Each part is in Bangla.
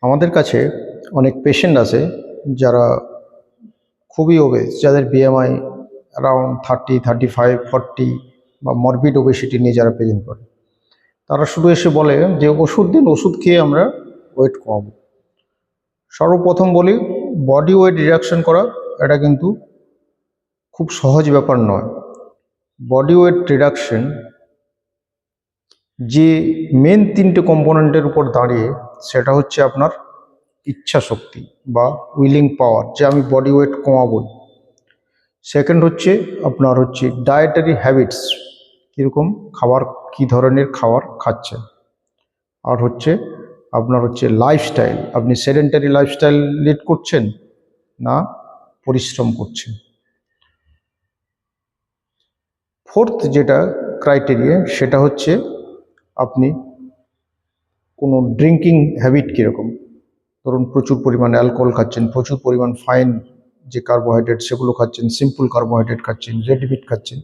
আমাদের কাছে অনেক পেশেন্ট আছে যারা খুবই ওবেস, যাদের বিএমআই অ্যারাউন্ড 30, 35, 40 বা মরবিড ওবেসিটি নিয়ে যারা প্রেজেন্ট করে। তারা শুধু এসে বলে যে ওষুধ দিন, ওষুধ খেয়ে আমরা ওয়েট কমাবো। সর্বপ্রথম বলি, বডি ওয়েট রিডাকশন করা এটা কিন্তু খুব সহজ ব্যাপার নয়। বডি ওয়েট রিডাকশন যে মেন 3টে কম্পোনেন্টের উপর দাঁড়িয়ে, সেটা হচ্ছে আপনার ইচ্ছা শক্তি বা উইলিং পাওয়ার, যে আমি বডি ওয়েট কমাবই। সেকেন্ড হচ্ছে আপনার ডায়েটারি হ্যাবিটস, কীরকম খাবার, কী ধরনের খাবার খাচ্ছেন। আর আপনার লাইফস্টাইল, আপনি সেডেন্টারি লাইফস্টাইল লিড করছেন না পরিশ্রম করছেন। ফোর্থ যেটা ক্রাইটেরিয়া, সেটা হচ্ছে আপনি কোনো ড্রিঙ্কিং হ্যাবিট কীরকম। ধরুন প্রচুর পরিমাণে অ্যালকোহল খাচ্ছেন, প্রচুর পরিমাণ ফাইন যে কার্বোহাইড্রেট সেগুলো খাচ্ছেন, সিম্পল কার্বোহাইড্রেট খাচ্ছেন, রেড মিট খাচ্ছেন,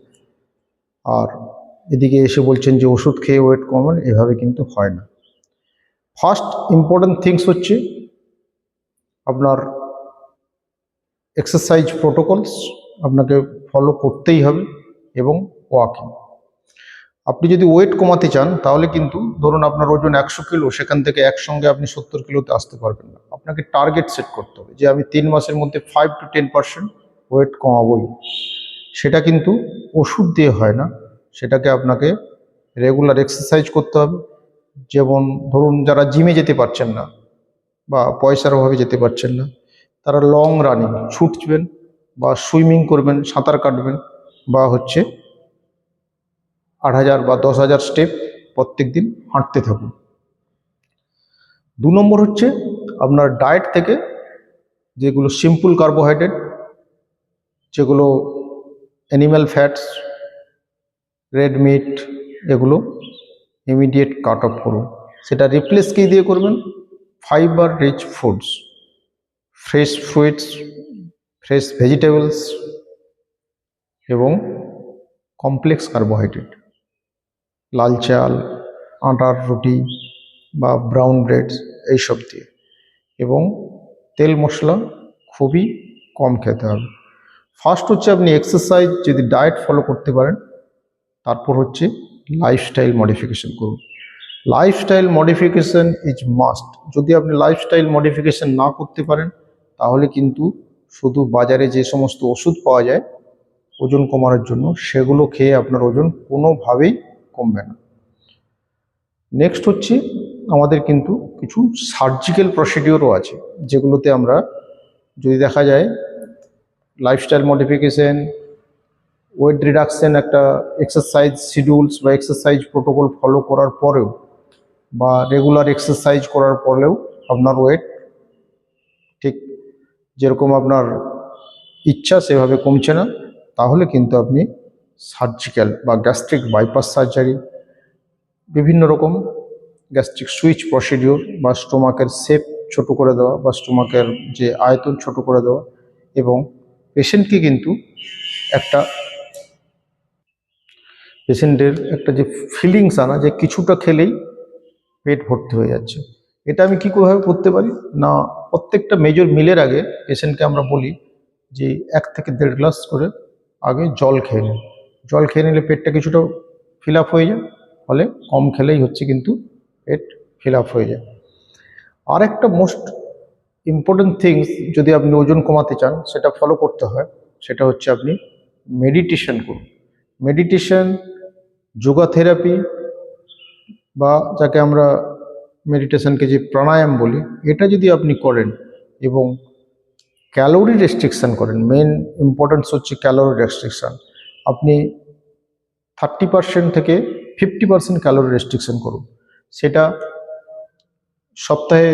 আর এদিকে এসে বলছেন যে ওষুধ খেয়ে ওয়েট কমান, এভাবে কিন্তু হয় না। ফার্স্ট ইম্পর্টেন্ট থিংস হচ্ছে আপনার এক্সারসাইজ প্রোটোকলস আপনাকে ফলো করতেই হবে, এবং ওয়াকিং। আপনি যদি ওয়েট কমাতে চান তাহলে কিন্তু ধরুন আপনার ওজন 100 কিলো, সেখান থেকে একসঙ্গে আপনি 70 কিলোতে আসতে পারবেন না। আপনাকে টার্গেট সেট করতে হবে যে আমি 3 মাসের মধ্যে 5 to 10% ওয়েট কমাবই। সেটা কিন্তু ওষুধ দিয়ে হয় না, সেটাকে আপনাকে রেগুলার এক্সারসাইজ করতে হবে। যেমন ধরুন যারা জিমে যেতে পারছেন না বা পয়সার অভাবে যেতে পারছেন না, তারা লং রানিং ছুটবেন বা সুইমিং করবেন, সাঁতার কাটবেন, বা 8,000 বা 10,000 স্টেপ প্রত্যেক দিন হাঁটতে থাকুন। 2 নম্বর হচ্ছে আপনার ডায়েট থেকে যেগুলো সিম্পল কার্বোহাইড্রেট, যেগুলো অ্যানিম্যাল ফ্যাটস, রেড মিট, এগুলো ইমিডিয়েট কাট অফ করুন। সেটা রিপ্লেস কী দিয়ে করবেন? Fibre rich foods, fresh fruits, fresh vegetables এবং কমপ্লেক্স কার্বোহাইড্রেট, লাল চাল, আটার রুটি বা ব্রাউন ব্রেডস, এইসব দিয়ে। এবং তেল মশলা খুবই কম খেতে হবে। ফার্স্ট আপনি এক্সারসাইজ যদি ডায়েট ফলো করতে পারেন, তারপর লাইফস্টাইল মডিফিকেশন করুন। Lifestyle modification is must. যদি আপনি লাইফস্টাইল মডিফিকেশন না করতে পারেন, তাহলে কিন্তু শুধু বাজারে যে সমস্ত ওষুধ পাওয়া যায় ওজন কমানোর জন্য, সেগুলো খেয়ে আপনার ওজন কোনোভাবেই কমবে না। নেক্সট আমাদের কিন্তু কিছু সার্জিক্যাল প্রসিডিওরও আছে, যেগুলোতে আমরা যদি দেখা যায় লাইফস্টাইল মডিফিকেশন, ওয়েট রিডাকশন, একটা এক্সারসাইজ শিডিউলস বা এক্সারসাইজ প্রোটোকল ফলো করার পরেও বা রেগুলার এক্সারসাইজ করার পরেও আপনার ওয়েট ঠিক যেরকম আপনার ইচ্ছা সেভাবে কমছে না, তাহলে কিন্তু আপনি সার্জিক্যাল বা গ্যাস্ট্রিক বাইপাস সার্জারি, বিভিন্ন রকম গ্যাস্ট্রিক সুইচ প্রসিডিওর বা স্টোমাকের শেপ ছোট করে দেওয়া বা স্টোমাকের যে আয়তন ছোট করে দেওয়া, এবং পেশেন্টকে কিন্তু পেশেন্টের একটা যে ফিলিংস আনা যে কিছুটা খেলেই পেট ভর্তি হয়ে যাচ্ছে। এটা আমি কীভাবে করতে পারি না, প্রত্যেকটা মেজর মিলের আগে পেশেন্টকে আমরা বলি যে 1 থেকে 1.5 গ্লাস করে আগে জল খেয়ে নিন। জল খেয়ে নিলে পেটটা কিছুটা ফিল আপ হয়ে যায়, ফলে কম খেলেই কিন্তু পেট ফিল আপ হয়ে যায়। আর একটা মোস্ট ইম্পর্টেন্ট থিংস যদি আপনি ওজন কমাতে চান সেটা ফলো করতে হয়, সেটা আপনি মেডিটেশন করুন। মেডিটেশন, যোগা থেরাপি, বা যাকে আমরা মেডিটেশনকে যে প্রাণায়াম বলি, এটা যদি আপনি করেন এবং ক্যালোরি রেস্ট্রিকশান করেন, মেন ইম্পর্টেন্স ক্যালোরি রেস্ট্রিকশান। আপনি 30% থেকে 50% ক্যালোরি রেস্ট্রিকশান করুন। সেটা সপ্তাহে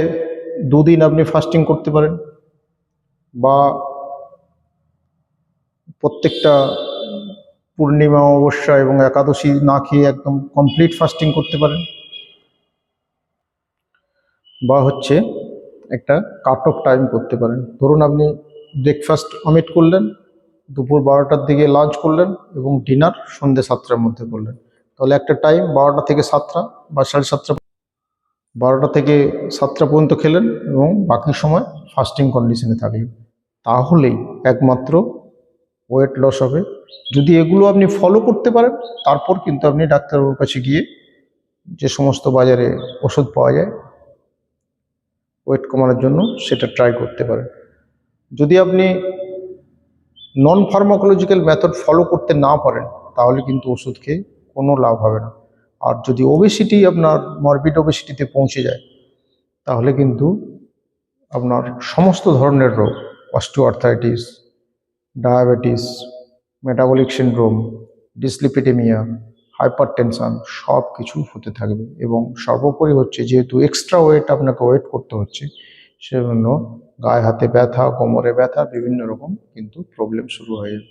2 দিন আপনি ফাস্টিং করতে পারেন, বা প্রত্যেকটা পূর্ণিমা, অমাবস্যা এবং একাদশী না খেয়ে একদম কমপ্লিট ফাস্টিং করতে পারেন, বা একটা কাট অফ টাইম করতে পারেন। ধরুন আপনি ব্রেকফাস্ট অমিট করলেন, দুপুর 12টার দিকে লাঞ্চ করলেন, এবং ডিনার সন্ধ্যে 7টার মধ্যে করলেন, তাহলে একটা টাইম 12টা থেকে 7টা বা 7:30 12টা থেকে 7টা পর্যন্ত খেলেন এবং বাকি সময় ফাস্টিং কন্ডিশনে থাকলেন, তাহলেই একমাত্র ওয়েট লস হবে। যদি এগুলো আপনি ফলো করতে পারেন, তারপর কিন্তু আপনি ডাক্তারবাবুর কাছে গিয়ে যে সমস্ত বাজারে ওষুধ পাওয়া যায় ওয়েট কমানোর জন্য সেটা ট্রাই করতে পারেন। যদি আপনি নন ফার্মাকোলজিক্যাল মেথড ফলো করতে না পারেন, তাহলে কিন্তু ওষুধ খেয়ে কোনো লাভ হবে না। আর যদি ওবেসিটি আপনার মরবিড ওবেসিটিতে পৌঁছে যায়, তাহলে কিন্তু আপনার সমস্ত ধরনের রোগ, osteoarthritis, diabetes, metabolic syndrome, dyslipidemia, hypertension সব কিছু হতে থাকবে। এবং সর্বোপরি হচ্ছে, যেহেতু এক্সট্রা ওয়েট আপনাকে ওয়েট করতে হচ্ছে, সেজন্য গায়ে হাতে ব্যথা, কোমরে ব্যথা, বিভিন্ন রকম কিন্তু প্রবলেম শুরু হয়ে যাবে।